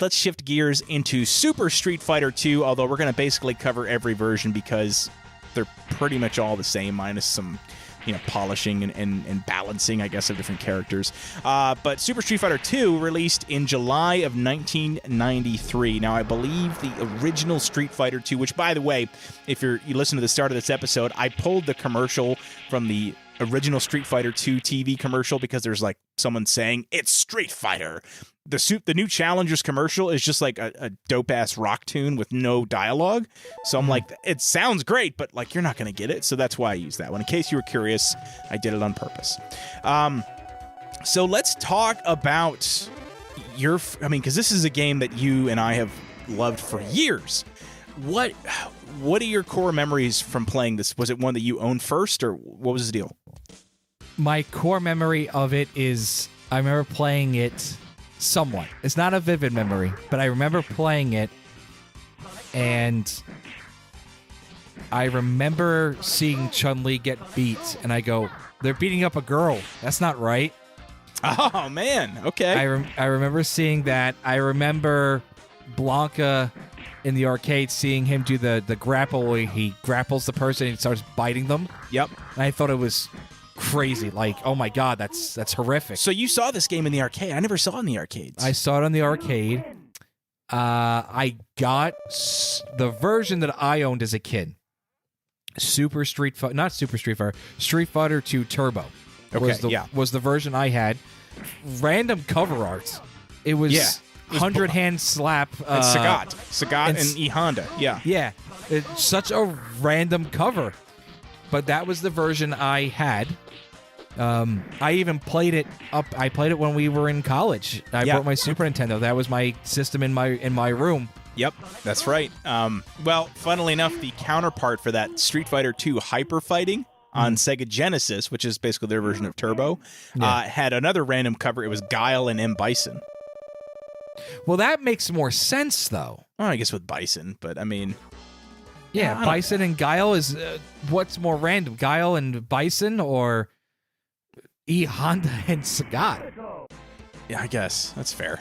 let's shift gears into Super Street Fighter 2, although we're going to basically cover every version because they're pretty much all the same, minus some, polishing and balancing, I guess, of different characters. But Super Street Fighter 2 released in July of 1993. Now, I believe the original Street Fighter 2, which, by the way, if you listen to the start of this episode, I pulled the commercial from the original Street Fighter 2 TV commercial because there's like someone saying it's Street Fighter. The new Challengers commercial is just like a dope ass rock tune with no dialogue. So I'm like, it sounds great, but like you're not going to get it. So that's why I used that one. In case you were curious, I did it on purpose. So let's talk about because this is a game that you and I have loved for years. What are your core memories from playing this? Was it one that you owned first, or what was the deal? My core memory of it is I remember playing it somewhat. It's not a vivid memory, but I remember playing it, and I remember seeing Chun-Li get beat, and I go, they're beating up a girl. That's not right. Oh, man. Okay. I remember seeing that. I remember Blanca in the arcade, seeing him do the grapple where he grapples the person and starts biting them. Yep. And I thought it was crazy. Like, oh my God, that's horrific. So you saw this game in the arcade. I never saw it in the arcades. I saw it in the arcade. I got the version that I owned as a kid. Street Fighter 2 Turbo. Was the version I had. Random cover art. It was 100 hand slap. And Sagat and E Honda. Yeah. Yeah. It's such a random cover. But that was the version I had. I even played it up. I played it when we were in college. I brought my Super Nintendo. That was my system in my room. Yep, that's right. Well, funnily enough, the counterpart for that, Street Fighter 2 Hyper Fighting on Sega Genesis, which is basically their version of Turbo, had another random cover. It was Guile and M. Bison. Well, that makes more sense, though. Well, I guess with Bison, but I mean... Yeah, Bison and Guile is... what's more random, Guile and Bison or E. Honda and Sagat? Yeah, I guess. That's fair.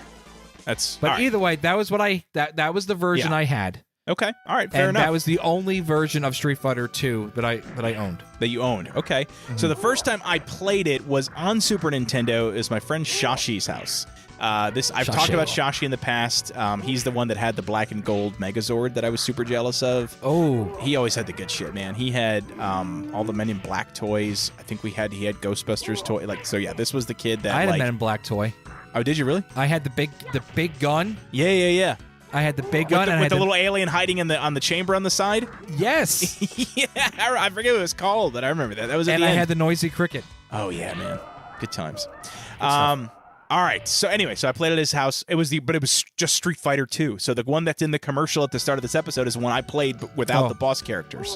But either way, that was what that was the version I had. Okay. All right. Fair enough. That was the only version of Street Fighter 2 that I owned. That you owned. Okay. Mm-hmm. So the first time I played it was on Super Nintendo. It was my friend Shashi's house. I've talked about Shashi in the past. He's the one that had the black and gold Megazord that I was super jealous of. Oh, he always had the good shit, man. He had all the Men in Black toys. I think he had Ghostbusters toy. This was the kid that I had a Men in Black toy. Oh, did you really? I had the big gun. Yeah. I had the big gun with the little alien hiding on the chamber on the side. Yes. Yeah, I forget what it was called, but I remember that. That was I had the noisy cricket. Oh yeah, man, good times. All right. So anyway, I played at his house. It was just Street Fighter 2. So the one that's in the commercial at the start of this episode is the one I played but without the boss characters.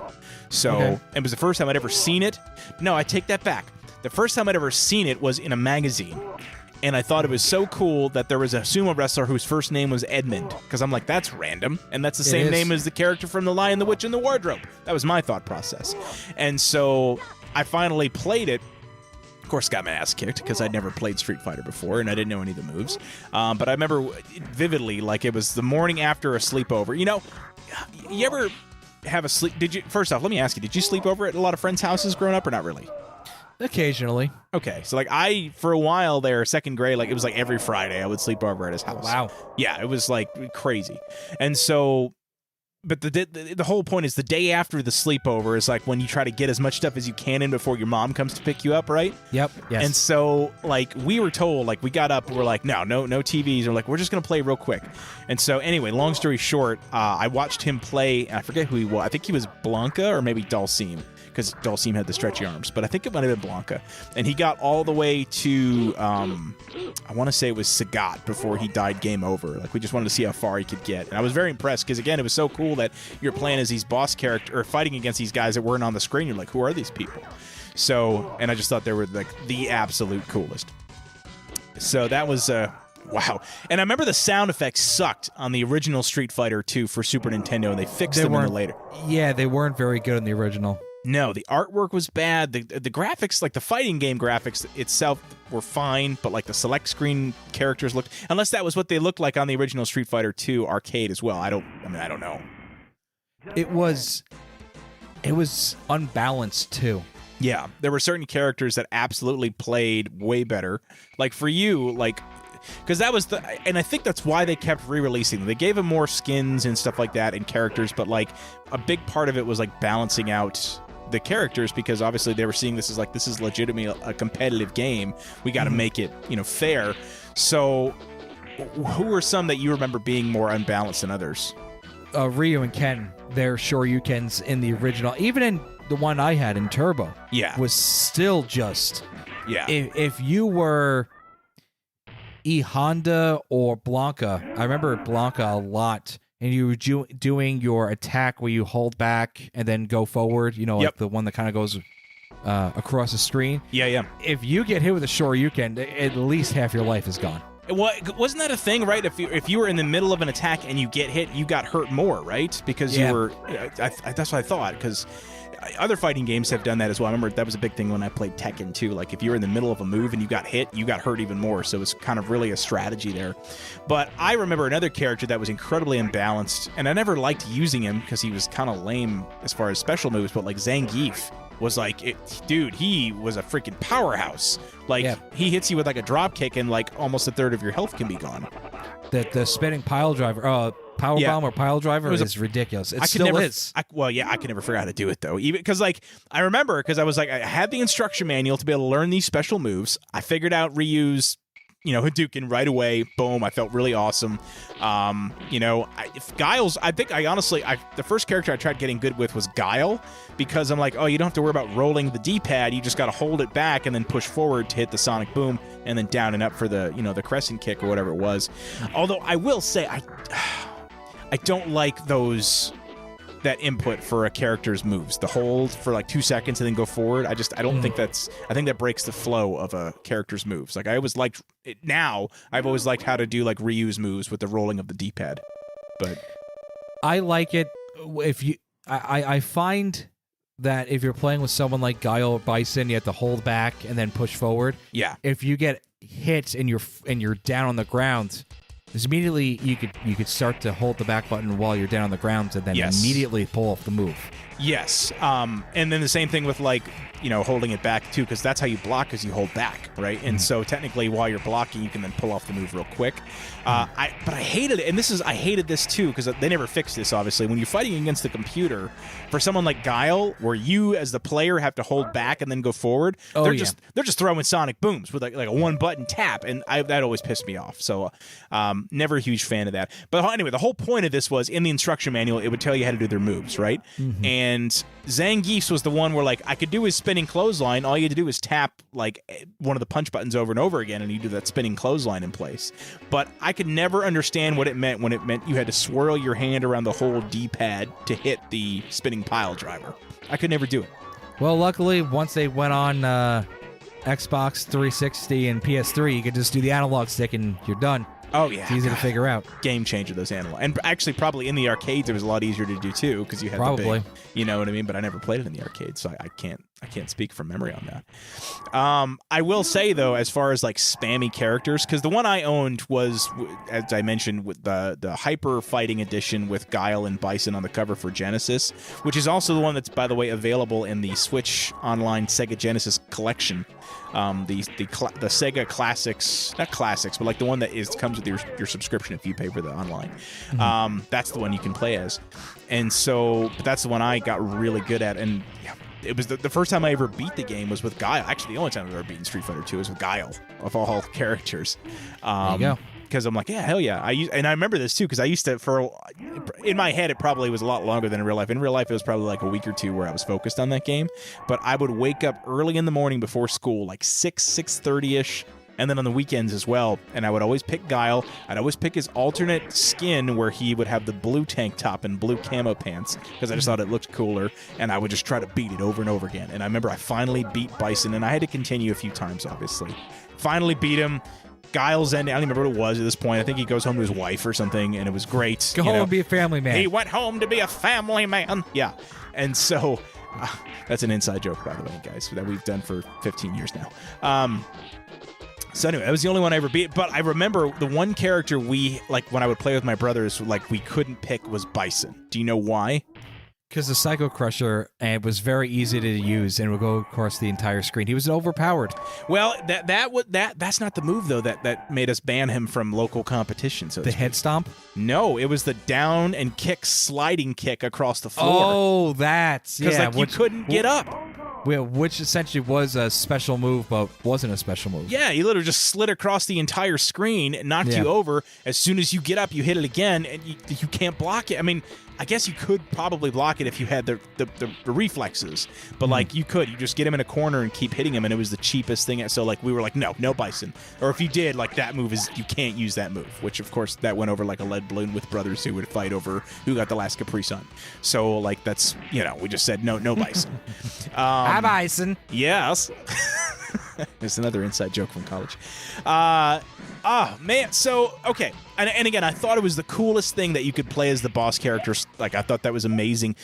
So It was the first time I'd ever seen it. No, I take that back. The first time I'd ever seen it was in a magazine. And I thought it was so cool that there was a sumo wrestler whose first name was Edmund. Because I'm like, that's random. And that's the same name as the character from The Lion, the Witch, and the Wardrobe. That was my thought process. And so I finally played it. Of course, got my ass kicked because I'd never played Street Fighter before and I didn't know any of the moves. But I remember vividly, like it was the morning after a sleepover. You know, you ever have a sleep? First off, let me ask you, did you sleep over at a lot of friends' houses growing up or not really? Occasionally. Okay, so for a while there, second grade, it was like every Friday I would sleep over at his house. Wow. Yeah, it was like crazy. And so, but the whole point is the day after the sleepover is like when you try to get as much stuff as you can in before your mom comes to pick you up, right? Yep. Yes. And so we were told, we got up, we're like, no TVs. We're like, we're just going to play real quick. And so anyway, long story short, I watched him play, and I forget who he was. I think he was Blanca or maybe Dulcime, because Dulcime had the stretchy arms, but I think it might have been Blanca. And he got all the way to, I want to say it was Sagat before he died game over. We just wanted to see how far he could get. And I was very impressed because, again, it was so cool that you're playing as these boss characters or fighting against these guys that weren't on the screen. You're like, who are these people? So, and I just thought they were the absolute coolest. So that was, wow. And I remember the sound effects sucked on the original Street Fighter 2 for Super Nintendo, and they fixed them in the later. Yeah, they weren't very good in the original. No, the artwork was bad. The graphics, like the fighting game graphics itself, were fine, but like the select screen characters looked, unless that was what they looked like on the original Street Fighter 2 arcade as well. I don't know. It was unbalanced too. Yeah, there were certain characters that absolutely played way better. Like for you, like, because that was and I think that's why they kept re-releasing them. They gave them more skins and stuff like that and characters, but like a big part of it was like balancing out the characters, because obviously they were seeing this is legitimately a competitive game. We got to make it, fair. So who were some that you remember being more unbalanced than others? Ryu and Ken, their Shoryukens in the original, even in the one I had in Turbo, was still just, if you were E Honda or Blanca, I remember Blanca a lot, and you were doing your attack where you hold back and then go forward, like the one that kind of goes across the screen. Yeah. If you get hit with a Shoryuken, at least half your life is gone. Well, wasn't that a thing, right? If you were in the middle of an attack and you get hit, you got hurt more, right? Because you were. That's what I thought. Because other fighting games have done that as well. I remember that was a big thing when I played Tekken 2. Like if you were in the middle of a move and you got hit, you got hurt even more. So it was kind of really a strategy there. But I remember another character that was incredibly imbalanced, and I never liked using him because he was kind of lame as far as special moves. But like Zangief was like, dude, he was a freaking powerhouse. Like he hits you with like a drop kick and like almost a third of your health can be gone. The spinning pile driver, power bomb or pile driver is ridiculous. It still is. I could never figure out how to do it though. Even because like I remember, because I was like, I had the instruction manual to be able to learn these special moves. I figured out Ryu's Hadouken right away. Boom. I felt really awesome. If Guile's, I think the first character I tried getting good with was Guile, because I'm like, oh, you don't have to worry about rolling the D-pad. You just got to hold it back and then push forward to hit the sonic boom, and then down and up for the, the crescent kick or whatever it was. Although I will say, I don't like that input for a character's moves, the hold for like 2 seconds and then go forward. I don't think I think that breaks the flow of a character's moves. Like I always liked it. Now I've always liked how to do like Ryu's moves with the rolling of the D-pad. But I like it I find that if you're playing with someone like Guile or Bison, you have to hold back and then push forward. Yeah. If you get hit and you're down on the ground, immediately you could start to hold the back button while you're down on the ground and then immediately pull off the move. Yes. And then the same thing with like, holding it back too, because that's how you block, is you hold back, right? And so technically while you're blocking, you can then pull off the move real quick. But I hated it, and I hated this too, because they never fixed this, obviously. When you're fighting against the computer, for someone like Guile, where you as the player have to hold back and then go forward, they're just throwing sonic booms with like a one button tap, and that always pissed me off. So never a huge fan of that. But anyway, the whole point of this was, in the instruction manual, it would tell you how to do their moves, right? And Zangief's was the one where like I could do his spinning clothesline. All you had to do was tap like one of the punch buttons over and over again, and you do that spinning clothesline in place. But I could never understand what it meant when it meant you had to swirl your hand around the whole D-pad to hit the spinning pile driver. I could never do it. Well, luckily, once they went on Xbox 360 and PS3, you could just do the analog stick and you're done. Oh, yeah. It's easy to figure out. Game changer, those analog. And actually, probably in the arcades, it was a lot easier to do, too, because you had the big, you know what I mean? But I never played it in the arcade, so I can't speak from memory on that. I will say, though, as far as, like, spammy characters, because the one I owned was, as I mentioned, with the Hyper Fighting Edition with Guile and Bison on the cover for Genesis, which is also the one that's, by the way, available in the Switch Online Sega Genesis Collection. The Sega Classics, not Classics, but like the one that comes with your subscription if you pay for the online. That's the one you can play as. And so, but that's the one I got really good at. And it was the first time I ever beat the game was with Guile. Actually, the only time I've ever beaten Street Fighter 2 was with Guile, of all characters. There you go. Because I'm like, yeah, hell yeah. And I remember this too, because I used to, in my head, it probably was a lot longer than in real life. In real life, it was probably like a week or two where I was focused on that game. But I would wake up early in the morning before school, like 6:30ish, and then on the weekends as well. And I would always pick Guile. I'd always pick his alternate skin where he would have the blue tank top and blue camo pants, because I just thought it looked cooler. And I would just try to beat it over and over again. And I remember I finally beat Bison, and I had to continue a few times, obviously. Finally beat him. Guile's ending, I don't even remember what it was at this point. I think he goes home to his wife or something, and it was great. Go home and be a family man. He went home to be a family man. Yeah. And so That's an inside joke, by the way, guys, that we've done for 15 years now. So anyway, that was the only one I ever beat. But I remember the one character we, like, when I would play with my brothers, like, we couldn't pick was Bison. Do you know why? Because the Psycho Crusher was very easy to use and would go across the entire screen. He was overpowered. Well, that's not the move though that made us ban him from local competition. So the head stomp? No, it was the down and kick sliding kick across the floor. Oh, that's because you couldn't get up. Which essentially was a special move, but wasn't a special move. Yeah, he literally just slid across the entire screen and knocked you over. As soon as you get up, you hit it again, and you can't block it. I mean, I guess you could probably block it if you had the reflexes, but like you just get him in a corner and keep hitting him, and it was the cheapest thing. So like we were like, no Bison, or if you did, like that move you can't use that move. Which of course that went over like a lead balloon with brothers who would fight over who got the last Capri Sun. So like that's we just said no Bison. Hi Bison. Yes. There's another inside joke from college. Man. So, okay. And again, I thought it was the coolest thing that you could play as the boss character. Like, I thought that was amazing.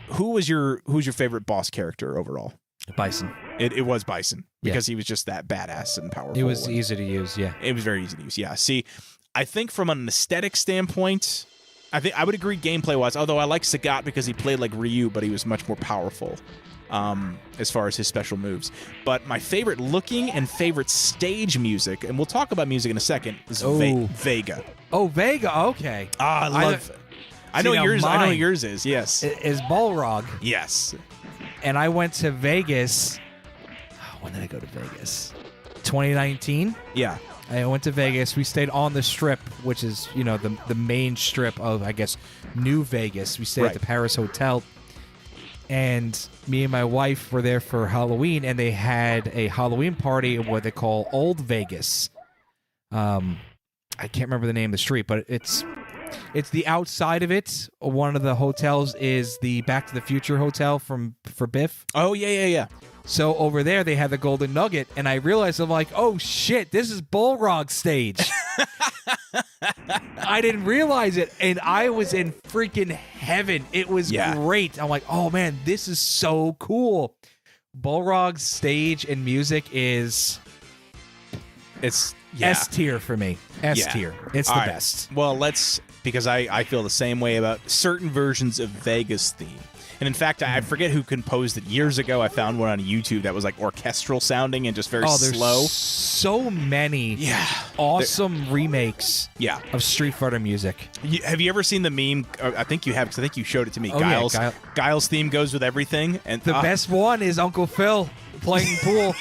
Who's your favorite boss character overall? Bison. It was Bison. Because he was just that badass and powerful. It was easy to use, yeah. It was very easy to use, yeah. See, I think from an aesthetic standpoint, I would agree gameplay-wise, although I like Sagat because he played like Ryu, but he was much more powerful. As far as his special moves. But my favorite looking and favorite stage music, and we'll talk about music in a second, is Vega. Oh, Vega, okay. I love it. I know what yours is, yes. Is Balrog. Yes. And I went to Vegas. When did I go to Vegas? 2019? Yeah. I went to Vegas. We stayed on the Strip, which is, the main strip of, I guess, New Vegas. We stayed at the Paris Hotel. And me and my wife were there for Halloween, and they had a Halloween party in what they call Old Vegas. I can't remember the name of the street, but it's the outside of it. One of the hotels is the Back to the Future hotel for Biff. Oh, yeah. So over there, they had the Golden Nugget, and I realized, I'm like, oh, shit, this is Balrog's stage. I didn't realize it, and I was in freaking heaven. It was great. I'm like, oh, man, this is so cool. Balrog's stage and music is... It's S tier for me. S tier. It's the best. Well, because I feel the same way about certain versions of Vega's theme. And in fact, I forget who composed it. Years ago, I found one on YouTube that was like orchestral sounding and just very slow. So many awesome remakes of Street Fighter music. Have you ever seen the meme? I think you have, because I think you showed it to me. Oh, Guile's theme goes with everything. And the best one is Uncle Phil playing pool.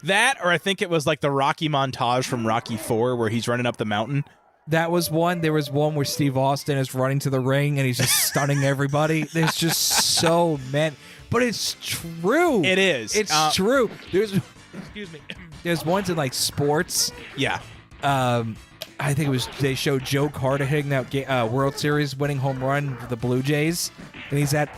That, or I think it was like the Rocky montage from Rocky 4 where he's running up the mountain. That was one. There was one where Steve Austin is running to the ring and he's just stunning everybody. There's just so many. But it's true. It is. It's true. There's ones in like sports. Yeah. I think it was they showed Joe Carter hitting that World Series winning home run for the Blue Jays, and he's at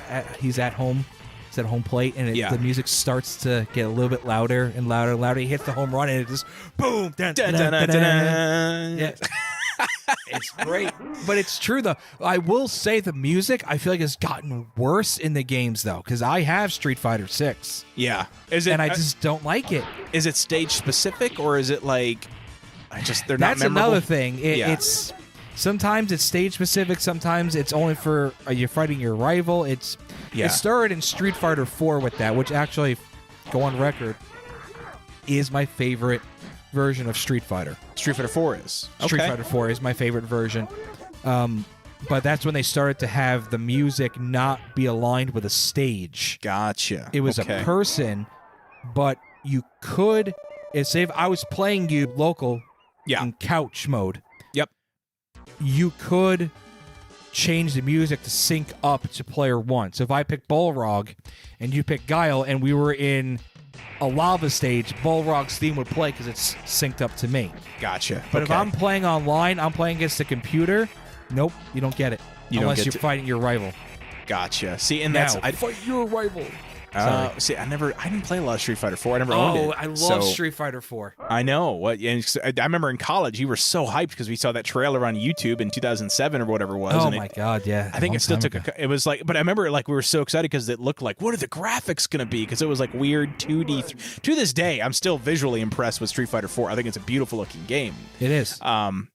home. He's at home plate, and the music starts to get a little bit louder and louder and louder. He hits the home run, and it just boom. Dun, dun, dun, dun, dun, dun. Yeah. It's great, but it's true though. I will say the music I feel like has gotten worse in the games though, because I have Street Fighter 6. Yeah, and I just don't like it. Is it stage specific, or is it like they're not memorable? That's another thing. It's sometimes it's stage specific, sometimes it's only for you're fighting your rival. It started in Street Fighter 4 with that, which actually, go on record, is my favorite version of Street Fighter. Street Fighter 4 is. Street Fighter 4 is my favorite version. But that's when they started to have the music not be aligned with a stage. Gotcha. It was a person, but you could... Say if I was playing you local in couch mode. Yep. You could change the music to sync up to player one. So if I pick Balrog and you pick Guile and we were in a lava stage, Balrog's theme would play because it's synced up to me. Gotcha. But if I'm playing online, I'm playing against the computer, nope, you don't get it. Unless you're fighting your rival. Gotcha. See, and fight your rival. Sorry. See, I didn't play a lot of Street Fighter 4. I never owned it. I love so, Street Fighter 4. I know. What? And I remember in college, you were so hyped because we saw that trailer on YouTube in 2007 or whatever it was. Oh and my god, yeah. I think it still took it was like, but I remember like we were so excited because it looked like, what are the graphics going to be? Because it was like weird 2D. To this day, I'm still visually impressed with Street Fighter 4. I think it's a beautiful looking game. It is.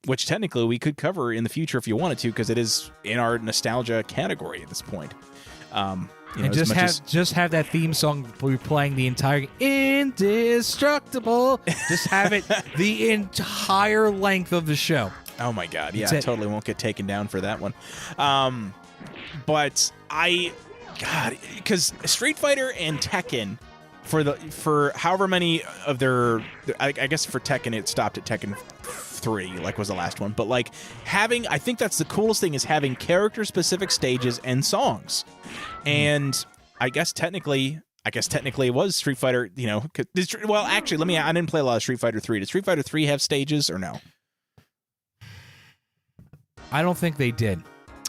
Which technically we could cover in the future if you wanted to, because it is in our nostalgia category at this point. You know, and just have that theme song be playing the entire Indestructible. Just have it the entire length of the show. Oh my god, yeah, I totally won't get taken down for that one. But because Street Fighter and Tekken, for however many of their, I guess for Tekken it stopped at Tekken 3, like was the last one. But like I think that's the coolest thing is having character specific stages and songs. And I guess technically it was Street Fighter, you know. Well, actually, I didn't play a lot of Street Fighter 3. Did Street Fighter 3 have stages or no? I don't think they did.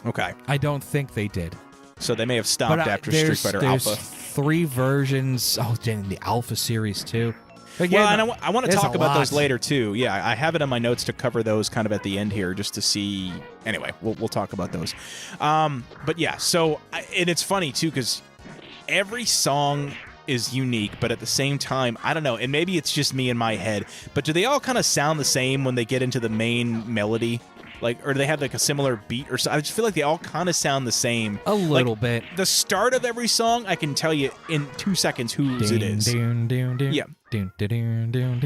Okay. I don't think they did. So they may have stopped after Street Fighter Alpha. There's 3 versions. Oh, in the Alpha series too. Again, well, and I want to talk about those later too. Yeah, I have it on my notes to cover those kind of at the end here, just to see. Anyway, we'll talk about those. But yeah, so and it's funny too because every song is unique, but at the same time, I don't know, and maybe it's just me in my head, but do they all kind of sound the same when they get into the main melody? Like, or do they have like a similar beat or so? I just feel like they all kind of sound the same. A little bit. The start of every song, I can tell you in 2 seconds whose it is. Yeah.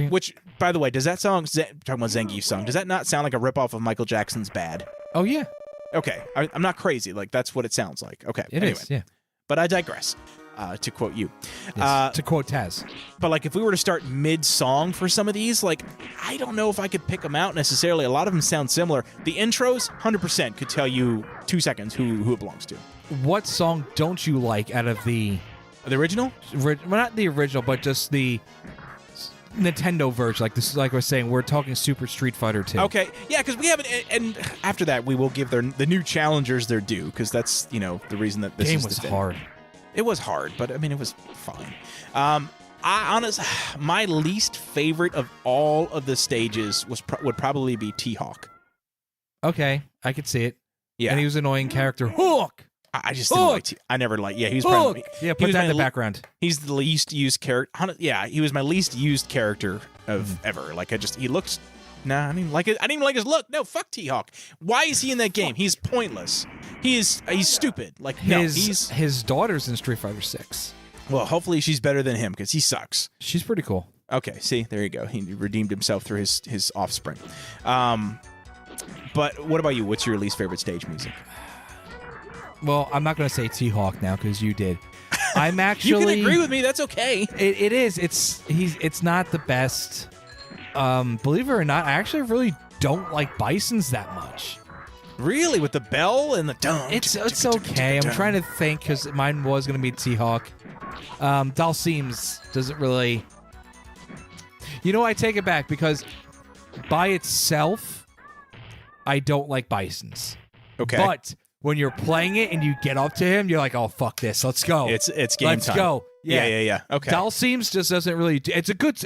Which, by the way, does that song, talking about Zangief's song, does that not sound like a ripoff of Michael Jackson's Bad? Oh, yeah. Okay. I'm not crazy. Like, that's what it sounds like. Okay. It is, yeah. But I digress. To quote you. Yes, to quote Taz. But like if we were to start mid-song for some of these, like I don't know if I could pick them out necessarily. A lot of them sound similar. The intros, 100% could tell you 2 seconds who it belongs to. What song don't you like out of the original? Well, not the original, but just the Nintendo version. Like this, like I was saying, we're talking Super Street Fighter 2. Okay, yeah, because we haven't. And after that, we will give the new challengers their due, because that's the reason that this game is was the thing. hard. It was hard, but I mean, it was fine. My least favorite of all of the stages would probably be T-Hawk. Okay, I could see it. Yeah, and he was an annoying character. Hawk. I just didn't like. I never liked. Yeah, he was Hawk. probably. Yeah, put that in the background. He's the least used character. Yeah, he was my least used character of ever. Like he looks. Nah, I didn't like it. I didn't even like his look. No, fuck T-Hawk. Why is he in that game? He's pointless. He's stupid. Like his daughter's in Street Fighter 6. Well, hopefully she's better than him because he sucks. She's pretty cool. Okay, see, there you go. He redeemed himself through his offspring. But what about you? What's your least favorite stage music? Well, I'm not going to say T-Hawk now because you did. I'm actually. You can agree with me. That's okay. It is. It's not the best. Believe it or not, I actually really don't like Bison's that much. Really? With the bell and the dun? It's okay. I'm trying to think because mine was going to be T-Hawk. Dalsim's doesn't really... You know, I take it back because by itself, I don't like Bison's. Okay. But when you're playing it and you get up to him, you're like, oh, fuck this. Let's go. It's game Let's time. Let's go. Yeah. Okay. Dalsim's just doesn't really... It's a good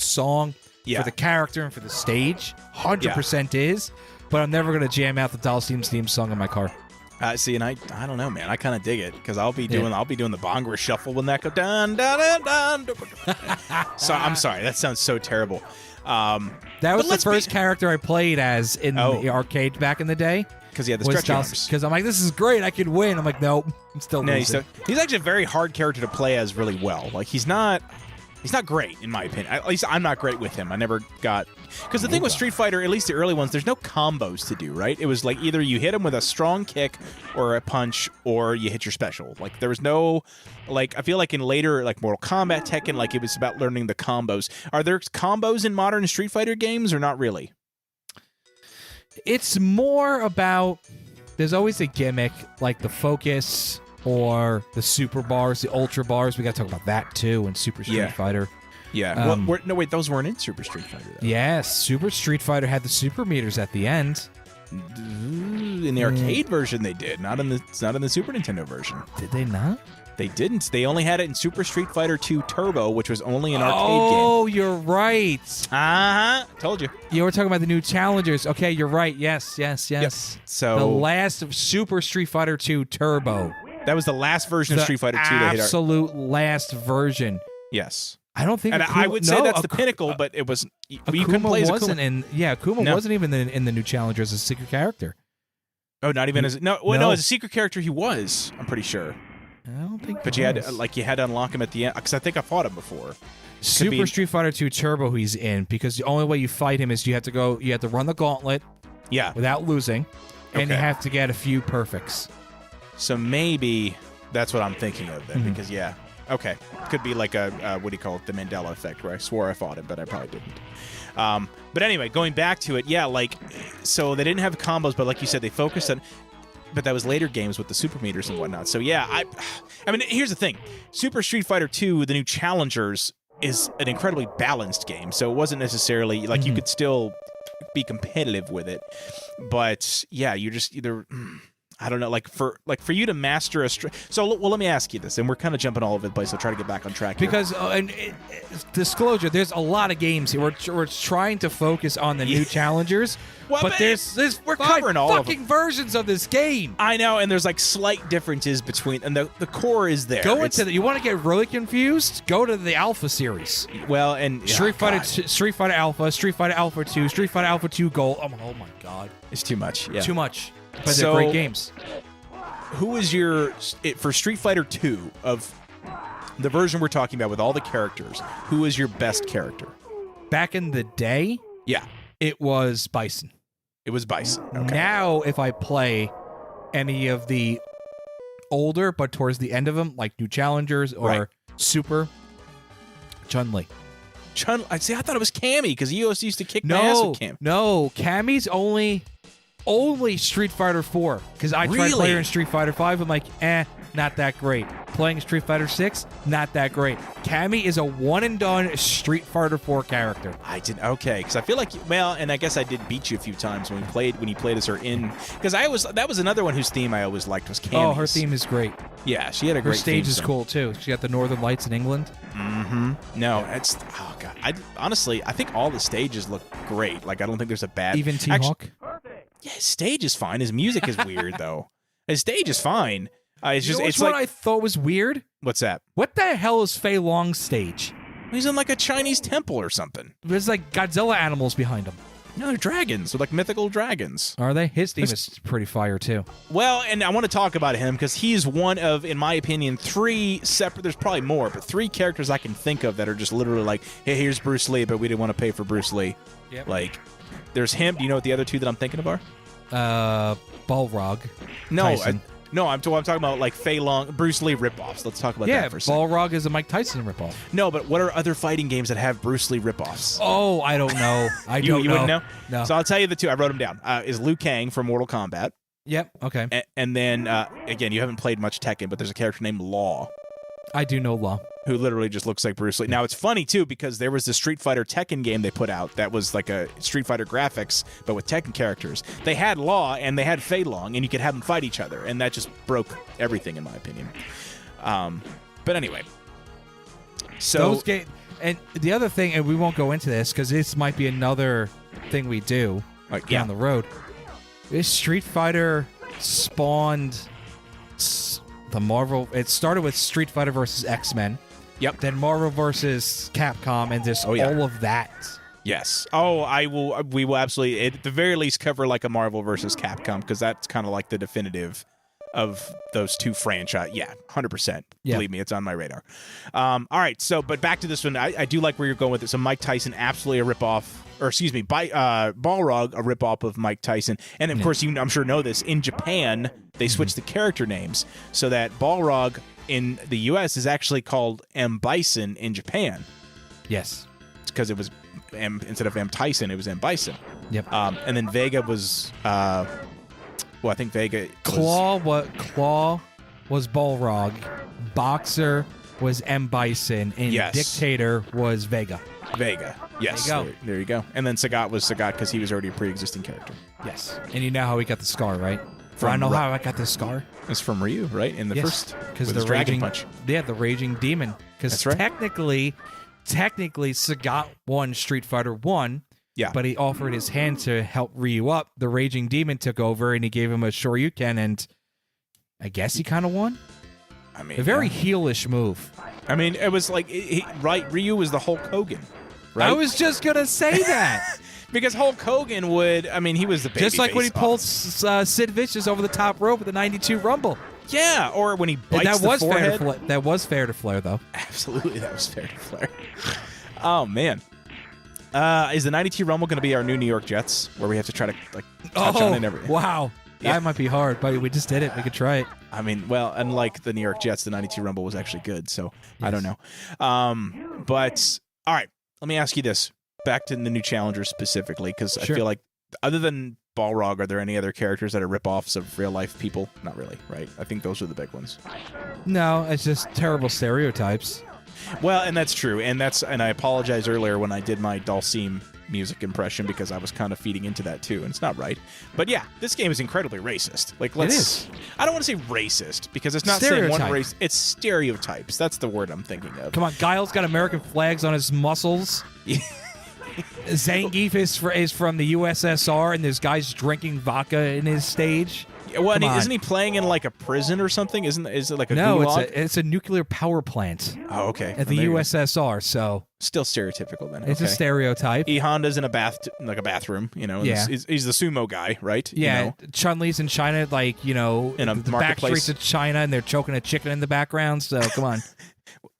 song for the character and for the stage. 100% is. But I'm never gonna jam out the Dalsim's theme song in my car. See, and I don't know, man. I kind of dig it because I'll be doing the bongo shuffle when that goes dun dun dun dun. So I'm sorry, that sounds so terrible. That was the first character I played as in the arcade back in the day. Because he had the stretchy arms. Because I'm like, this is great. I could win. I'm like, nope. I'm still losing. He's actually a very hard character to play as really well. Like he's not great in my opinion. At least I'm not great with him. I never got because the thing with Street Fighter, at least the early ones, there's no combos to do, right? It was like either you hit him with a strong kick or a punch, or you hit your special. Like there was no I feel like in later Mortal Kombat, Tekken, like it was about learning the combos. Are there combos in modern Street Fighter games or not really? It's more about there's always a gimmick like the focus or the super bars, the ultra bars. We got to talk about that too in Super Street Fighter. Yeah. No, wait, those weren't in Super Street Fighter, though. Yes, Super Street Fighter had the super meters at the end. In the arcade version, they did. Not in the Super Nintendo version. Did they not? They didn't. They only had it in Super Street Fighter 2 Turbo, which was only an arcade game. Oh, you're right. Told you. You were talking about the new challengers. Okay, you're right. Yes. Yep. So the last of Super Street Fighter 2 Turbo. That was the last version of Street Fighter 2. Absolute last version. Yes. I don't think. And I would say that's the pinnacle, but it was. You couldn't play as Akuma. Akuma wasn't even in the new challengers as a secret character. Oh, not even as no, as a secret character he was. I'm pretty sure. I don't think. But you had to unlock him at the end because I think I fought him before. Super Street Fighter 2 Turbo he's in because the only way you fight him is you have to run the gauntlet. Yeah. Without losing, and you have to get a few perfects. So maybe that's what I'm thinking of then, because okay, could be like a what do you call it, the Mandela effect, where I swore I fought him, but I probably didn't. But anyway, going back to it, so they didn't have combos, but like you said, they focused on. But that was later games with the super meters and whatnot. So I mean, here's the thing: Super Street Fighter 2, the new challengers, is an incredibly balanced game. So it wasn't necessarily like you could still be competitive with it, but you're just either. I don't know, for you to master a so let me ask you this, and we're kind of jumping all over the place. I'll try to get back on track here. Because disclosure, there's a lot of games here. We're trying to focus on the new challengers, but we're covering all fucking versions of this game. I know, and there's slight differences between, and the core is there. You want to get really confused? Go to the Alpha series. Well, and Street Fighter Alpha, Street Fighter Alpha 2, Street Fighter Alpha 2 Gold. Oh my god, it's too much. Yeah, too much. But they're great games. Who is for Street Fighter 2 of the version we're talking about with all the characters? Who is your best character? Back in the day, it was Bison. It was Bison. Okay. Now, if I play any of the older, but towards the end of them, like New Challengers or Super, Chun-Li. I thought it was Cammy because he used to kick my ass with Cam. No, Cammy's only Street Fighter 4 because I tried playing in Street Fighter 5. I'm like, not that great. Playing Street Fighter 6, not that great. Cammy is a one and done Street Fighter 4 character. I did because I feel like and I guess I did beat you a few times when you played as her in because that was another one whose theme I always liked was Cammy's. Oh, her theme is great. Yeah, she had a great theme. Her stage is cool too. She got the Northern Lights in England. No, it's god. Honestly, I think all the stages look great. I don't think there's a bad. Even T-Hawk. Yeah, his stage is fine. His music is weird though. His stage is fine. It's what I thought was weird. What's that? What the hell is Fei Long's stage? He's in a Chinese temple or something. There's Godzilla animals behind him. No, they're dragons. They're mythical dragons. Are they? His theme is pretty fire too. Well, and I want to talk about him because he's one of, in my opinion, 3 separate. There's probably more, but 3 characters I can think of that are just literally hey, here's Bruce Lee, but we didn't want to pay for Bruce Lee. Yep. There's him. Do you know what the other 2 that I'm thinking of are? Balrog. No, Tyson. I'm talking about Fei Long, Bruce Lee ripoffs. Let's talk about that for a second. Balrog is a Mike Tyson ripoff. No, but what are other fighting games that have Bruce Lee ripoffs? Oh, I don't know. You wouldn't know? No. So I'll tell you the 2. I wrote them down. Is Liu Kang from Mortal Kombat. Yep. Okay. And then again, you haven't played much Tekken, but there's a character named Law. I do know Law. Who literally just looks like Bruce Lee. Now, it's funny, too, because there was the Street Fighter Tekken game they put out that was like a Street Fighter graphics, but with Tekken characters. They had Law and they had Fei Long, and you could have them fight each other, and that just broke everything, in my opinion. But anyway. So those and the other thing, and we won't go into this, because this might be another thing we do down the road, is Street Fighter spawned the Marvel. It started with Street Fighter versus X-Men. Yep. Then Marvel versus Capcom, and just all of that. Yes. Oh, we will absolutely, at the very least, cover a Marvel versus Capcom, because that's kind of the definitive of those 2 franchise. Yeah, 100%. Yeah. Believe me, it's on my radar. All right, but back to this one. I do like where you're going with it. So Mike Tyson, absolutely a ripoff, or excuse me, Balrog, a ripoff of Mike Tyson. And of course, I'm sure know this, in Japan, they switched the character names so that Balrog in the U.S. is actually called M. Bison in Japan. Yes. It's because it was instead of M. Tyson, it was M. Bison. Yep. And then Vega was, I think Vega Claw was Balrog. Boxer was M. Bison. And Dictator was Vega. Yes. There you go. And then Sagat was Sagat because he was already a pre-existing character. Yes. And you know how he got the scar, right? I know how I got this scar. It's from Ryu, right? In the first, because the Dragon Punch. Yeah, the raging demon. Because technically, Sagat won Street Fighter 1. Yeah. But he offered his hand to help Ryu up. The raging demon took over, and he gave him a Shoryuken, and I guess he kind of won. I mean, a very heelish move. I mean, it was like, right? Ryu was the Hulk Hogan, right? I was just gonna say that. Because Hulk Hogan would, I mean, he was the baby just like when he face pulled Sid Vicious over the top rope at the '92 Rumble. Yeah, or when he bites that the was forehead. That was fair to Flair, though. Absolutely, that was fair to Flair. Oh, man. Is the 92 Rumble going to be our new New York Jets, where we have to try to like touch on it and everything? Wow. Yeah. That might be hard, but we just did it. We could try it. I mean, well, unlike the New York Jets, the 92 Rumble was actually good, so I don't know. But, all right, let me ask you this. Back to the new challengers specifically, because I feel like other than Balrog, are there any other characters that are rip-offs of real-life people? Not really, right? I think those are the big ones. No, it's just terrible stereotypes. Well, and that's true, and I apologized earlier when I did my Dulcim music impression because I was kind of feeding into that too, and it's not right. But yeah, this game is incredibly racist. Like, it is. I don't want to say racist because it's not saying one race. It's stereotypes. That's the word I'm thinking of. Come on, Guile's got American flags on his muscles. Zangief is from the USSR, and there's guys drinking vodka in his stage. Well, isn't he playing in like a prison or something? Is it like a no? gulag? It's a nuclear power plant. Oh, okay. At the USSR, so still stereotypical then. It's a stereotype. E Honda's in a bathroom, you know. Yeah. He's the sumo guy, right? Yeah. You know? Chun-Li's in China, like, you know, in a the back marketplace. streets of China, and they're choking a chicken in the background. So come on.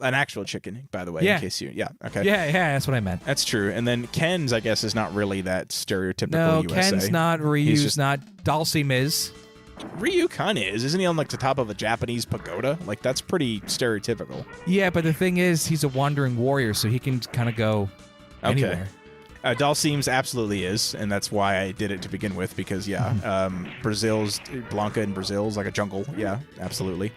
An actual chicken, by the way. Yeah. In case okay. Yeah, that's what I meant. That's true. And then Ken's, I guess, is not really that stereotypical. No, USA. Ken's not. Ryu's not. Dulcim is. Ryu kind of is. Isn't he on like the top of a Japanese pagoda? Like, that's pretty stereotypical. Yeah, but the thing is, he's a wandering warrior, so he can kind of go anywhere. Dulcim's absolutely is, and that's why I did it to begin with, because, Brazil's Blanca in Brazil's like a jungle. Yeah, absolutely.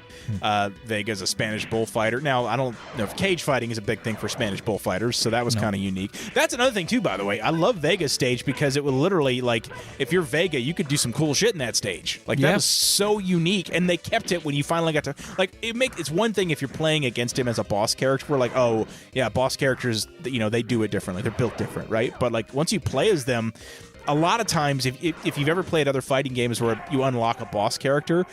Vega's a Spanish bullfighter. Now, I don't know if cage fighting is a big thing for Spanish bullfighters, so that was kind of unique. That's another thing, too, by the way. I love Vega's stage because it would literally, like, if you're Vega, you could do some cool shit in that stage. Like, that was so unique, and they kept it when you finally got to, like, it's one thing if you're playing against him as a boss character, we're like, oh, yeah, boss characters, you know, they do it differently. They're built different, right? But like once you play as them, a lot of times, if you've ever played other fighting games where you unlock a boss character,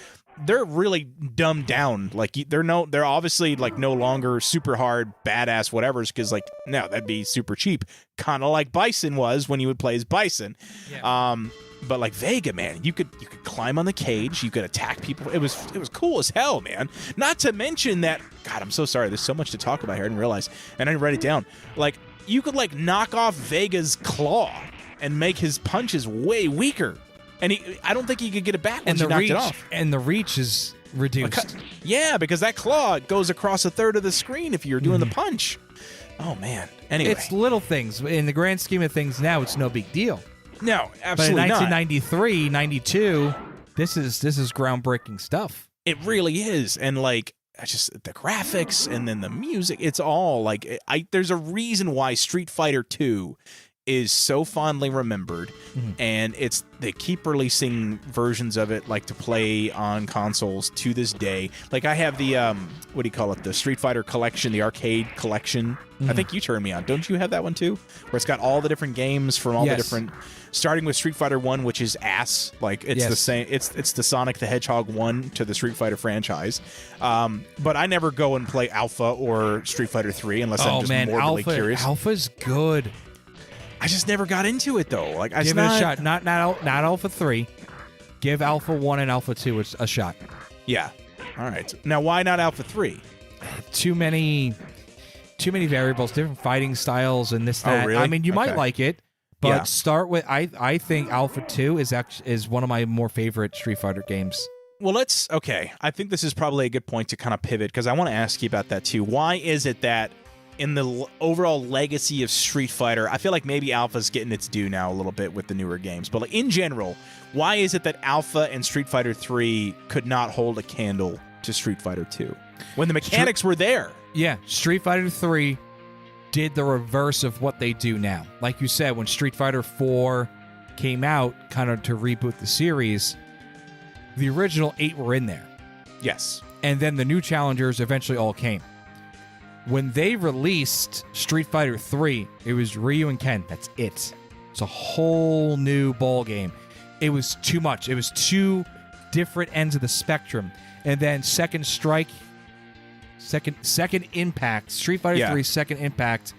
they're really dumbed down. Like they're obviously like no longer super hard, badass, whatever's, because like no, that'd be super cheap. Kind of like Bison was when you would play as Bison. Yeah. But like Vega, man, you could climb on the cage, you could attack people. It was cool as hell, man. Not to mention that, God, I'm so sorry. There's so much to talk about here. I didn't realize, and I didn't write it down. Like, you could like knock off Vega's claw and make his punches way weaker, and I don't think he could get it back once you knocked it off. And the reach is reduced. Yeah, because that claw goes across a third of the screen if you're doing the punch. Oh man. Anyway, it's little things. In the grand scheme of things, now it's no big deal. No, absolutely not. But in not. 1993, 92, this is groundbreaking stuff. It really is, and like. Just the graphics and then the music, it's all like there's a reason why Street Fighter 2 is so fondly remembered, and they keep releasing versions of it like to play on consoles to this day. Like I have the what do you call it, the Street Fighter collection, the arcade collection. I think you turned me on. Don't you have that one too, where it's got all the different games from all the different, starting with Street Fighter 1, which is ass. Like it's the same, it's the Sonic the Hedgehog 1 to the Street Fighter franchise. But I never go and play Alpha or Street Fighter 3 unless I'm just morbidly curious. Alpha's good. I just never got into it though. Like, give it a shot. Not Alpha 3. Give Alpha 1 and Alpha 2 a shot. Yeah. All right. Now, why not Alpha 3? Too many variables, different fighting styles, and this, that. Oh, really? I mean, you might like it, but start with. I think Alpha 2 is one of my more favorite Street Fighter games. Well, I think this is probably a good point to kind of pivot, because I want to ask you about that too. Why is it that in the overall legacy of Street Fighter, I feel like maybe Alpha's getting its due now a little bit with the newer games, but like in general, why is it that Alpha and Street Fighter 3 could not hold a candle to Street Fighter 2 when the mechanics were there? Yeah, Street Fighter 3 did the reverse of what they do now. Like you said, when Street Fighter 4 came out, kind of to reboot the series, the original 8 were in there. Yes. And then the new challengers eventually all came. When they released Street Fighter 3, it was Ryu and Ken. That's it. It's a whole new ball game. It was too much. It was two different ends of the spectrum. And then Second Impact, Street Fighter 3 Second Impact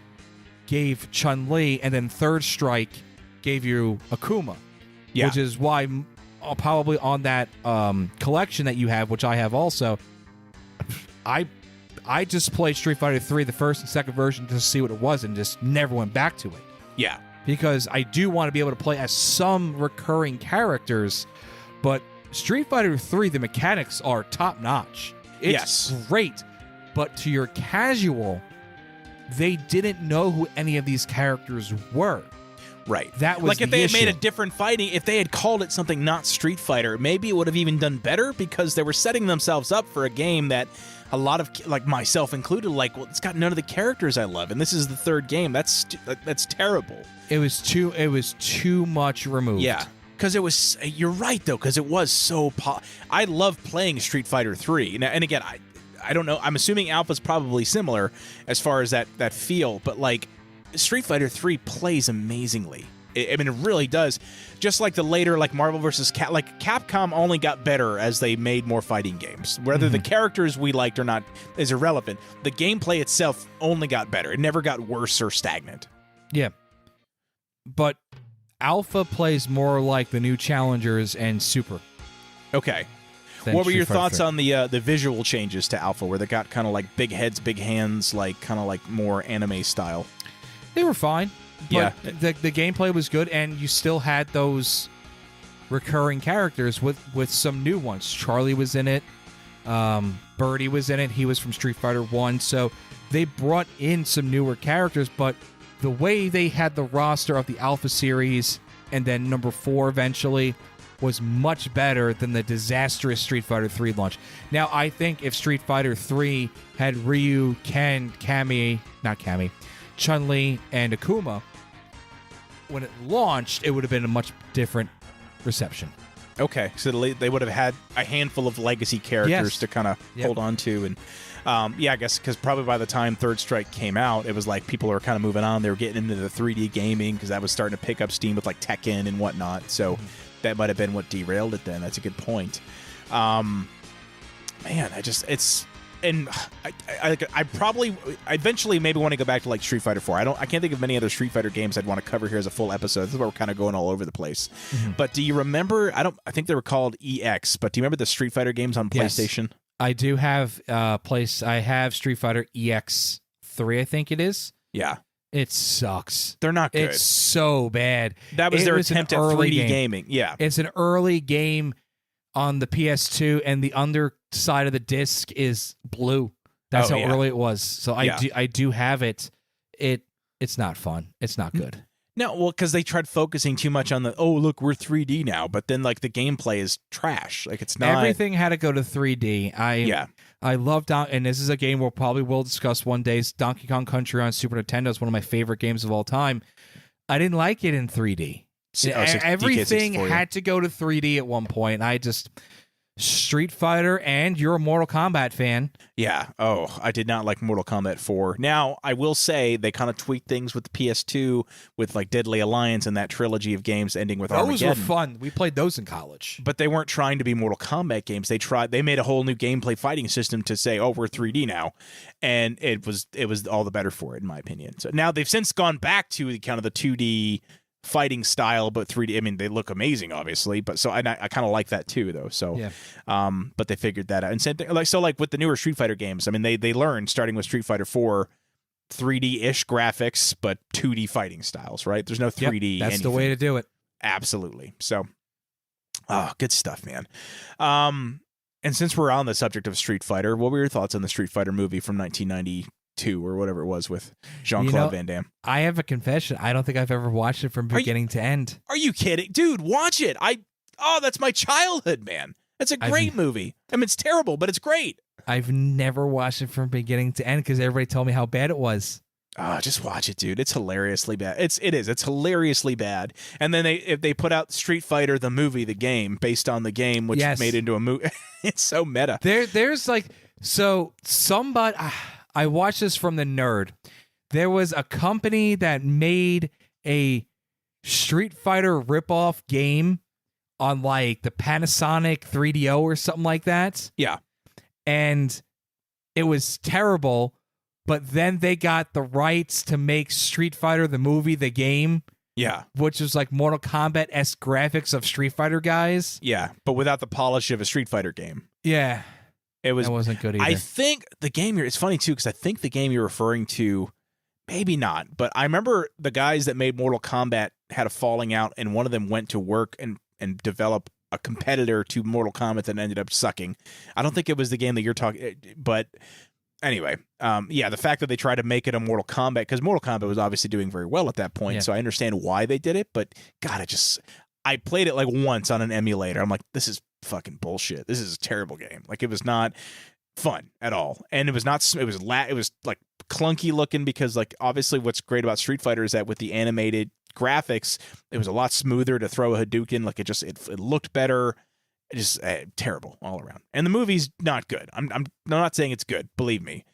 gave Chun-Li, and then Third Strike gave you Akuma. Yeah. Which is why probably on that collection that you have, which I have also, I just played Street Fighter 3, the first and second version, to see what it was, and just never went back to it. Yeah. Because I do want to be able to play as some recurring characters, but Street Fighter 3, the mechanics are top-notch. It's great, but to your casual, they didn't know who any of these characters were. Right. That was like if they had made a different fighting, if they had called it something not Street Fighter, maybe it would have even done better, because they were setting themselves up for a game that a lot of, like myself included, like, well, it's got none of the characters I love, and this is the third game. That's terrible. It was too much removed. Yeah. Because it was, you're right though, because it was so I love playing Street Fighter 3. Now, and again, I don't know, I'm assuming Alpha's probably similar as far as that feel, but like Street Fighter 3 plays amazingly. I mean, it really does. Just like the later, like Marvel vs. Capcom only got better as they made more fighting games. Whether the characters we liked or not is irrelevant. The gameplay itself only got better. It never got worse or stagnant. Yeah. But Alpha plays more like the new challengers and Super. Okay. What were your thoughts on the visual changes to Alpha, where they got kind of like big heads, big hands, like kind of like more anime style? They were fine. But the gameplay was good, and you still had those recurring characters with some new ones. Charlie was in it. Birdie was in it. He was from Street Fighter 1. So they brought in some newer characters, but the way they had the roster of the Alpha series and then number 4 eventually was much better than the disastrous Street Fighter 3 launch. Now, I think if Street Fighter 3 had Ryu, Ken, Cammy, Chun-Li, and Akuma, when it launched, it would have been a much different reception. Okay, so they would have had a handful of legacy characters to kind of hold on to. And I guess because probably by the time Third Strike came out, it was like people were kind of moving on. They were getting into the 3D gaming because that was starting to pick up steam with like Tekken and whatnot. So that might have been what derailed it then. That's a good point. And I probably eventually maybe want to go back to like Street Fighter 4. I can't think of many other Street Fighter games I'd want to cover here as a full episode. This is where we're kind of going all over the place. But do you remember? I think they were called EX. But do you remember the Street Fighter games on PlayStation? I do have I have Street Fighter EX 3. I think it is. Yeah. It sucks. They're not good. It's so bad. That was their attempt at 3D gaming. Yeah. It's an early game on the PS2, and the underside of the disc is blue. That's how early it was. So I do have it. It's not fun. It's not good. No, well, because they tried focusing too much on look, we're 3D now, but then like the gameplay is trash. Like it's not. Everything had to go to 3D. I love and this is a game we'll probably will discuss one day. Donkey Kong Country on Super Nintendo is one of my favorite games of all time. I didn't like it in 3D. Everything had to go to 3D at one point. Street Fighter, and you're a Mortal Kombat fan. Yeah. Oh, I did not like Mortal Kombat 4. Now, I will say they kind of tweaked things with the PS2 with like Deadly Alliance and that trilogy of games ending with Armageddon. Those were fun. We played those in college. But they weren't trying to be Mortal Kombat games. They made a whole new gameplay fighting system to say, we're 3D now. And it was all the better for it, in my opinion. So now they've since gone back to kind of the 2D fighting style, but 3D. I mean, they look amazing, obviously. But so I kind of like that too, though. So, but they figured that out. And same thing, like with the newer Street Fighter games. I mean, they learned starting with Street Fighter 4, 3D-ish graphics, but 2D fighting styles. Right? There's no 3D. That's the way to do it. Absolutely. So, good stuff, man. And since we're on the subject of Street Fighter, what were your thoughts on the Street Fighter movie from 1992 or whatever it was with Jean-Claude Van Damme? I have a confession. I don't think I've ever watched it from beginning to end. Are you kidding? Dude, watch it. That's my childhood, man. It's a great movie. I mean, it's terrible, but it's great. I've never watched it from beginning to end because everybody told me how bad it was. Just watch it, dude. It's hilariously bad. It's hilariously bad. And then if they put out Street Fighter the movie, the game, based on the game, which Yes. made into a movie. It's so meta. There's like, so somebody, I watched this from the Nerd. There was a company that made a Street Fighter ripoff game on like the Panasonic 3DO or something like that. Yeah. And it was terrible, but then they got the rights to make Street Fighter the movie, the game. Yeah. Which is like Mortal Kombat-esque graphics of Street Fighter guys. Yeah, but without the polish of a Street Fighter game. Yeah. That wasn't good either. I think the game it's funny too, because I think the game you're referring to, maybe not, but I remember the guys that made Mortal Kombat had a falling out, and one of them went to work and develop a competitor to Mortal Kombat that ended up sucking. I don't think it was the game that you're talking, but anyway, the fact that they tried to make it a Mortal Kombat, because Mortal Kombat was obviously doing very well at that point, so I understand why they did it, but God, I played it like once on an emulator. I'm like, this is fucking bullshit. This is a terrible game. Like, it was not fun at all, and it was like clunky looking, because like obviously what's great about Street Fighter is that with the animated graphics, it was a lot smoother to throw a Hadouken. Like it looked better. Just terrible all around. And the movie's not good. I'm not saying it's good. Believe me.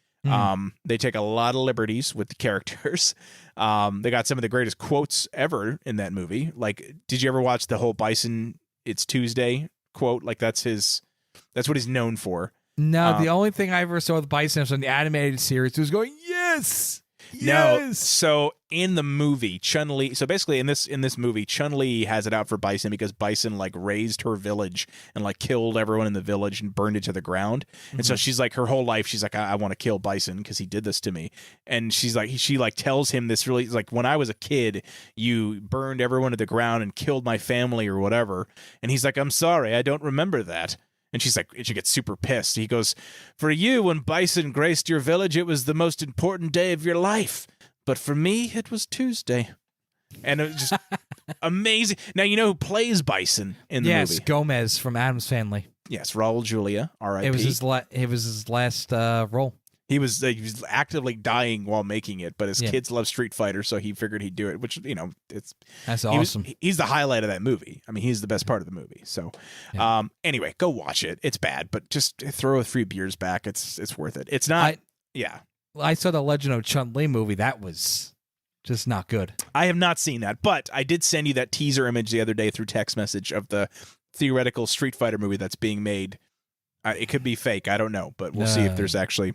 They take a lot of liberties with the characters. They got some of the greatest quotes ever in that movie. Like, did you ever watch the whole Bison "It's Tuesday" quote? Like that's what he's known for. No, the only thing I ever saw with Bison was from the animated series was going, yes. No, so in the movie, Chun-Li, so basically in this movie, Chun-Li has it out for Bison because Bison like raised her village and like killed everyone in the village and burned it to the ground. And so she's like, her whole life, she's like, I want to kill Bison because he did this to me. And she's like, she like tells him this really, like, when I was a kid, you burned everyone to the ground and killed my family or whatever. And he's like, I'm sorry, I don't remember that. And she's like, she gets super pissed. He goes, for you, when Bison graced your village, it was the most important day of your life. But for me, it was Tuesday. And it was just amazing. Now, you know who plays Bison in the movie? Yes, Gomez from Addams Family. Yes, Raul Julia, R.I.P. It was his last role. He was actively dying while making it, but his kids love Street Fighter, so he figured he'd do it, which, you know, that's awesome. He's the highlight of that movie. I mean, he's the best part of the movie. So, anyway, go watch it. It's bad, but just throw a few beers back. It's worth it. It's not, I saw the Legend of Chun-Li movie. That was just not good. I have not seen that, but I did send you that teaser image the other day through text message of the theoretical Street Fighter movie that's being made. It could be fake. I don't know, but we'll see if there's actually...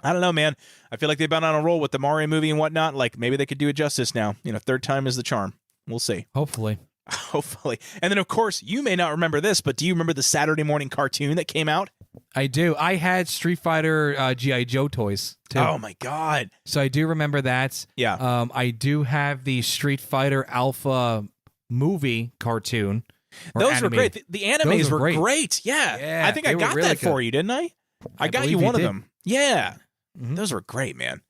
I don't know, man. I feel like they've been on a roll with the Mario movie and whatnot. Like, maybe they could do it justice now. You know, third time is the charm. We'll see. Hopefully. Hopefully. And then, of course, you may not remember this, but do you remember the Saturday morning cartoon that came out? I do. I had Street Fighter G.I. Joe toys, too. Oh, my God. So I do remember that. Yeah. I do have the Street Fighter Alpha movie cartoon. Those were great. The animes were great. Yeah. I think I got that for you, didn't I? I got you one of them. Yeah. Mm-hmm. Those were great, man.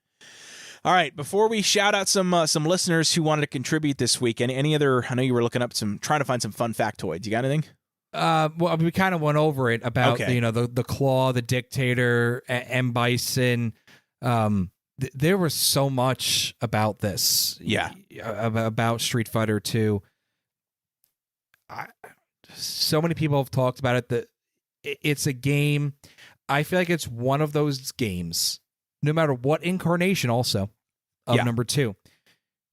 All right, before we shout out some listeners who wanted to contribute this week, any other? I know you were looking up trying to find some fun factoids. You got anything? Well, we kind of went over it about the Claw, the Dictator, M. Bison. There was so much about this. Yeah, about Street Fighter 2. So many people have talked about it. That it's a game. I feel like it's one of those games, no matter what incarnation also, of number 2.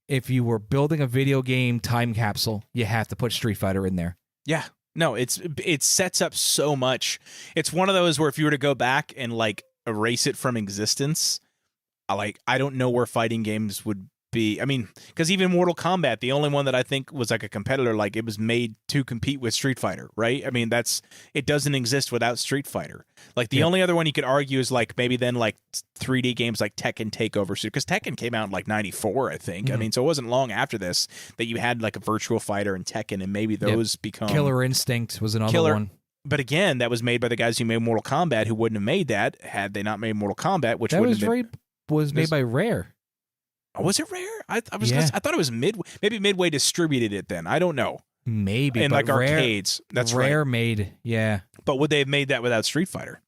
If you were building a video game time capsule, you have to put Street Fighter in there. Yeah. No, it sets up so much. It's one of those where if you were to go back and like erase it from existence, I don't know where fighting games would be. I mean, because even Mortal Kombat, the only one that I think was like a competitor, like it was made to compete with Street Fighter, right? I mean, it doesn't exist without Street Fighter. Like the only other one you could argue is like maybe then like 3D games like Tekken Takeover, because Tekken came out in like 94, I think. I mean, so it wasn't long after this that you had like a Virtual Fighter and Tekken, and maybe those become... Killer Instinct was another one. But again, that was made by the guys who made Mortal Kombat, who wouldn't have made that had they not made Mortal Kombat, which was made by Rare. Oh, was it Rare? I thought it was Midway. Maybe Midway distributed it then. I don't know. Maybe in like arcades. That's Rare right. made, yeah. But would they have made that without Street Fighter?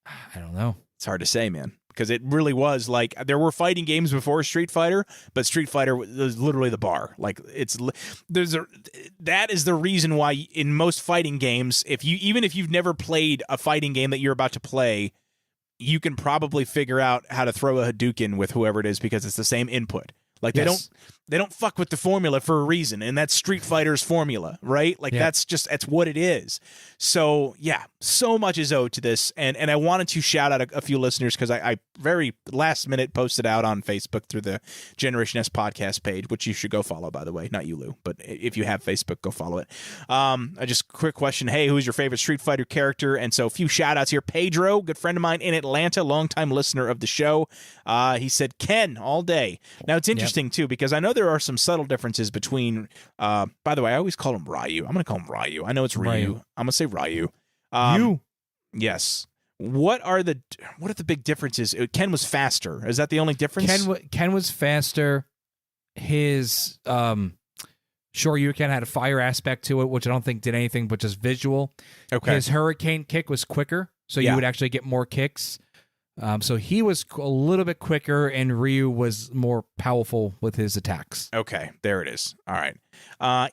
I don't know. It's hard to say, man. because it really was like there were fighting games before Street Fighter, but Street Fighter was literally the bar. Like that is the reason why in most fighting games, even if you've never played a fighting game that you're about to play, you can probably figure out how to throw a Hadouken with whoever it is because it's the same input. Like they don't fuck with the formula for a reason, and that's Street Fighter's formula, right? Like that's what it is. So yeah, so much is owed to this, and I wanted to shout out a few listeners because I very last minute posted out on Facebook through the Generation S podcast page, which you should go follow, by the way. Not you, Lou, but if you have Facebook, go follow it. Just quick question: hey, who's your favorite Street Fighter character? And so a few shout outs here. Pedro, good friend of mine in Atlanta, longtime listener of the show. He said Ken all day. Now it's interesting too because I know there are some subtle differences between. By the way, I always call him Ryu. I'm going to call him Ryu. I know it's Ryu. I'm going to say Ryu. Yes. What are the big differences? Ken was faster. Is that the only difference? Ken was faster. His Shoryuken had a fire aspect to it, which I don't think did anything but just visual. Okay. His Hurricane kick was quicker, so you would actually get more kicks. So he was a little bit quicker, and Ryu was more powerful with his attacks. Okay, there it is. All right.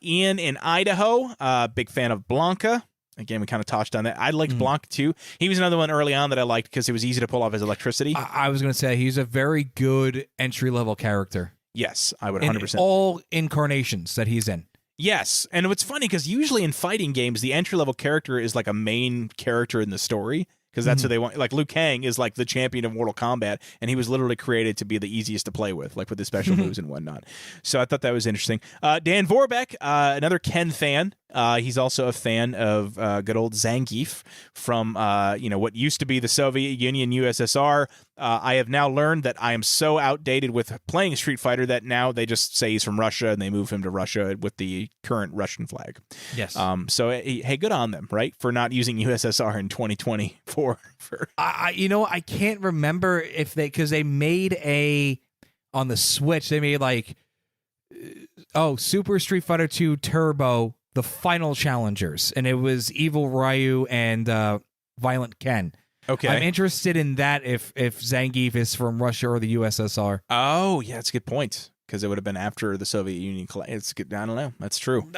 Ian in Idaho, big fan of Blanca. Again, we kind of touched on that. I liked Blanca, too. He was another one early on that I liked because it was easy to pull off his electricity. I was going to say, he's a very good entry-level character. Yes, I would 100%. In all incarnations that he's in. Yes, and what's funny, because usually in fighting games, the entry-level character is like a main character in the story. Because that's who they want. Like Liu Kang is like the champion of Mortal Kombat, and he was literally created to be the easiest to play with, like with his special moves and whatnot. So I thought that was interesting. Dan Vorbeck, another Ken fan. He's also a fan of good old Zangief from what used to be the Soviet Union, USSR. I have now learned that I am so outdated with playing Street Fighter that now they just say he's from Russia and they move him to Russia with the current Russian flag. Yes. So hey, good on them, right, for not using USSR in 2024. I can't remember if because they made on the Switch they made like Super Street Fighter 2 Turbo, the final challengers, and it was Evil Ryu and Violent Ken. Okay. I'm interested in that if Zangief is from Russia or the USSR. Oh, yeah, that's a good point, because it would have been after the Soviet Union. It's good. I don't know. That's true.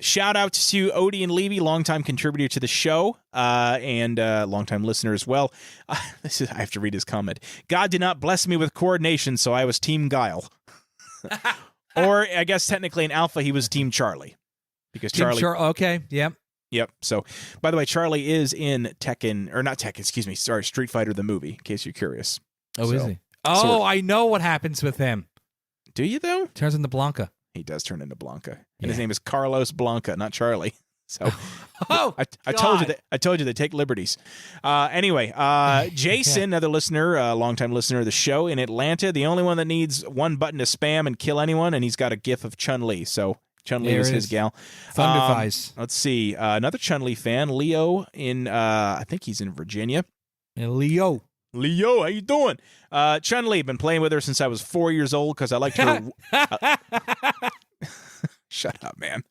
Shout out to Odie and Levy, longtime contributor to the show and longtime listener as well. I have to read his comment. God did not bless me with coordination, so I was Team Guile. Or I guess technically in Alpha, he was Team Charlie. Because Charlie... okay, yep. Yep. So, by the way, Charlie is in Tekken, or not Tekken, excuse me, sorry, Street Fighter the movie, in case you're curious. Oh, is he? Oh, I know what happens with him. Do you, though? Turns into Blanca. He does turn into Blanca. And his name is Carlos Blanca, not Charlie. So I told you they take liberties. Anyway, Jason, another listener, longtime listener of the show in Atlanta, the only one that needs one button to spam and kill anyone, and he's got a gif of Chun-Li. So Chun-Li is his gal. Thunder Thighs. Let's see. Another Chun-Li fan, Leo in I think he's in Virginia. Yeah, Leo, how you doing? Chun-Li, been playing with her since I was 4 years old because I liked her. Shut up, man.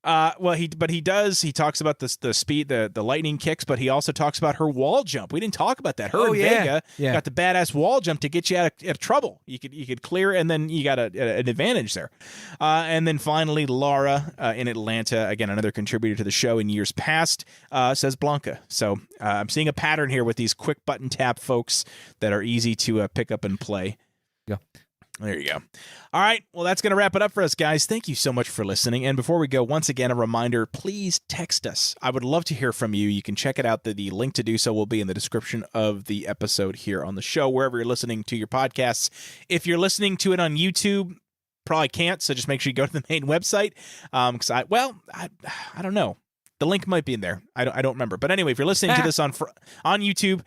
He talks about the speed, the lightning kicks, but he also talks about her wall jump. We didn't talk about that. Her and Vega got the badass wall jump to get you out of trouble. You could clear, and then you got an advantage there. And then finally, Laura in Atlanta, again another contributor to the show in years past, says Blanca. So I'm seeing a pattern here with these quick button tap folks that are easy to pick up and play. Yeah. There you go. All right. Well, that's going to wrap it up for us, guys. Thank you so much for listening. And before we go, once again, a reminder, please text us. I would love to hear from you. You can check it out. The link to do so will be in the description of the episode here on the show, wherever you're listening to your podcasts. If you're listening to it on YouTube, probably can't, so just make sure you go to the main website. Because I don't know. The link might be in there. I don't remember. But anyway, if you're listening to this on YouTube,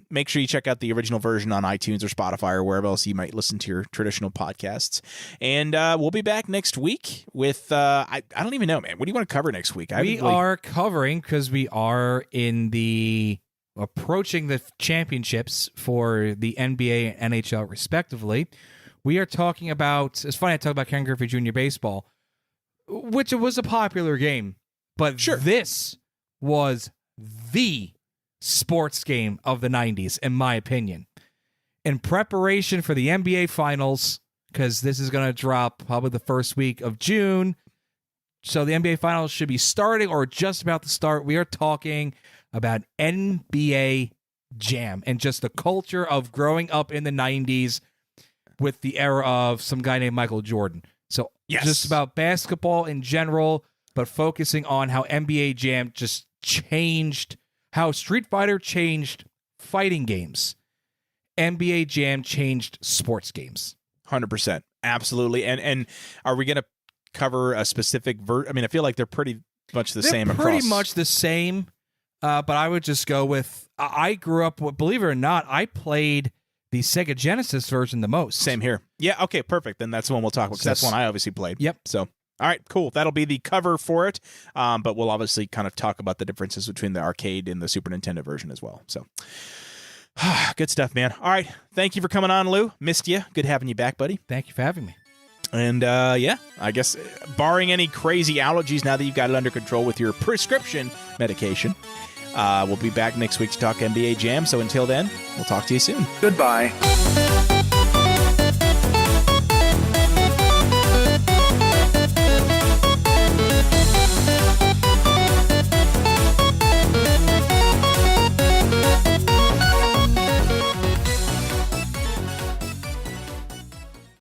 make sure you check out the original version on iTunes or Spotify or wherever else you might listen to your traditional podcasts. And we'll be back next week with, I don't even know, man. What do you want to cover next week? We are covering, because we are approaching the championships for the NBA and NHL respectively. We are talking about, it's funny I talk about Ken Griffey Jr. Baseball, which was a popular game. But This was the sports game of the 90s, in my opinion. In preparation for the NBA Finals, because this is going to drop probably the first week of June, so the NBA Finals should be starting or just about to start. We are talking about NBA Jam and just the culture of growing up in the 90s with the era of some guy named Michael Jordan. So just about basketball in general, but focusing on how NBA Jam just changed, how Street Fighter changed fighting games. NBA Jam changed sports games. 100%. Absolutely. And are we going to cover a specific I mean, I feel like they're pretty much the same across. Pretty much the same, but I would just go with, I grew up with, believe it or not, I played the Sega Genesis version the most. Same here. Yeah, okay, perfect. Then that's the one we'll talk about, because that's one I obviously played. Yep. So, all right, cool. That'll be the cover for it, but we'll obviously kind of talk about the differences between the arcade and the Super Nintendo version as well. So, good stuff, man. All right, thank you for coming on, Lou. Missed you. Good having you back, buddy. Thank you for having me. And yeah, I guess barring any crazy allergies, now that you've got it under control with your prescription medication, we'll be back next week to talk NBA Jam. So until then, we'll talk to you soon. Goodbye.